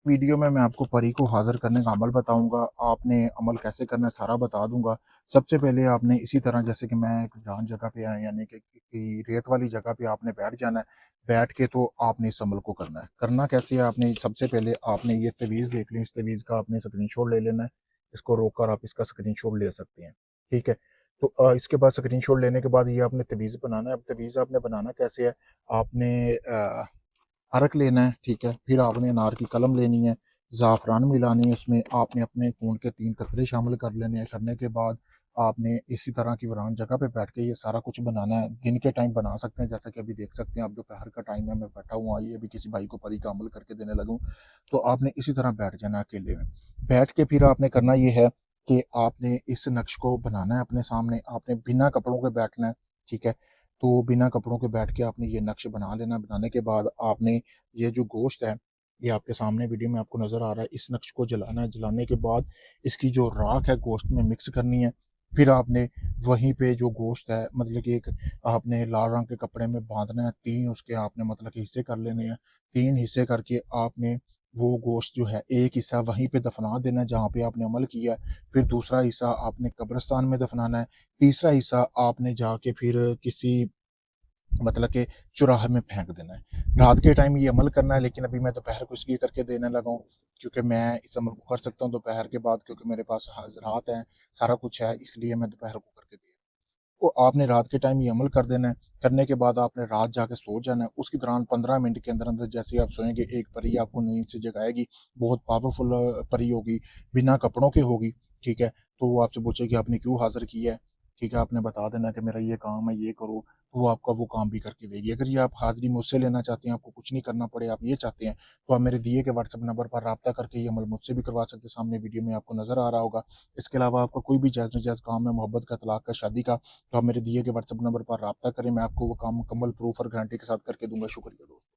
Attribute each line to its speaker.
Speaker 1: Video में मैं आपको परी को हाज़िर करने का अमल बताऊँगा, आपने अमल कैसे करना है सारा बता दूँगा। सबसे पहले आपने इसी तरह जैसे कि मैं एक वीरान जगह पे आया यानी कि रेत वाली जगह पे आपने बैठ जाना है। बैठ के तो आपने इस अमल को करना है। करना कैसे है आपने सबसे पहले आपने ये तवीज़ देख ली, इस तवीज़ का आपने स्क्रीनशॉट ले लेना है। इसको रोककर आप इसका स्क्रीनशॉट ले सकते हैं, ठीक है? तो इसके बाद स्क्रीनशॉट लेने के बाद ये आपने तवीज़ बनाना है। अब तवीज़ आपने बनाना कैसे है, आपने अरक लेना है, ठीक है? फिर आपने अनार की कलम लेनी है, ज़ाफ़रान मिलानी है उसमें, आपने अपने खून के 3 कतरे शामिल कर लेने हैं। करने के बाद आपने इसी तरह की वीरान जगह पे बैठ के ये सारा कुछ बनाना है। दिन के टाइम बना सकते हैं, जैसा कि अभी देख सकते हैं आप दोपहर का टाइम है, मैं बैठा हुआ, ये अभी किसी भाई को परी का अमल करके देने लगा हूँ। तो आपने इसी तरह बैठ जाना है अकेले में। बैठ के फिर आपने करना ये है कि आपने इस नक्श को बनाना है अपने सामने, आपने बिना कपड़ों के बैठना है, ठीक है? तो बिना कपड़ों के बैठ के आपने ये नक्श बना लेना। बनाने के बाद आपने ये जो गोश्त है, ये आपके सामने वीडियो में आपको नज़र आ रहा है, इस नक्श को जलाना है। जलाने के बाद इसकी जो राख है गोश्त में मिक्स करनी है। फिर आपने वहीं पे जो गोश्त है मतलब कि एक आपने लाल रंग के कपड़े में बांधना है। 3 उसके आपने मतलब कि हिस्से कर लेने हैं। 3 हिस्से करके आपने वो गोश्त जो है एक हिस्सा वहीं पे दफना देना है जहाँ पे आपने अमल किया है। फिर दूसरा हिस्सा आपने कब्रिस्तान में दफनाना है। तीसरा हिस्सा आपने जाके फिर किसी मतलब कि चौराहे में फेंक देना है। रात के टाइम ये अमल करना है, लेकिन अभी मैं दोपहर को इसलिए करके देने लगा हूँ क्योंकि मैं इस अमल को कर सकता हूँ दोपहर के बाद, क्योंकि मेरे पास हाज़रात हैं, सारा कुछ है, इसलिए मैं दोपहर को करके दे रहा हूँ। तो आपने रात के टाइम ये अमल कर देना है। करने के बाद आपने रात जाके सो जाना है। उसके दौरान 15 मिनट के अंदर-अंदर जैसे ही आप सोएँगे, एक परी आपको नींद से जगाएगी। बहुत पावरफुल परी होगी, बिना कपड़ों के होगी, ठीक है? तो वो आपसे पूछेगी आपने क्यों हाज़िर किया है? ठीक है, आपने बता देना कि मेरा ये काम है, ये करो, तो वो आपका वो काम भी करके देगी। अगर ये आप हाज़िरी मुझसे लेना चाहते हैं, आपको कुछ नहीं करना पड़े, आप ये चाहते हैं, तो आप मेरे दिए गए व्हाट्सएप नंबर पर राब्ता करके ये अमल मुझसे भी करवा सकते हैं। सामने वीडियो में आपको नज़र आ रहा होगा। इसके अलावा आपका कोई भी जायज़-नाजायज़ काम है, मोहब्बत का, तलाक का, शादी का, तो आप मेरे दिए गए व्हाट्सएप नंबर पर राब्ता करें, मैं आपको वो काम मुकम्मल प्रूफ और गारंटी के साथ करके दूँगा। शुक्रिया दोस्तों।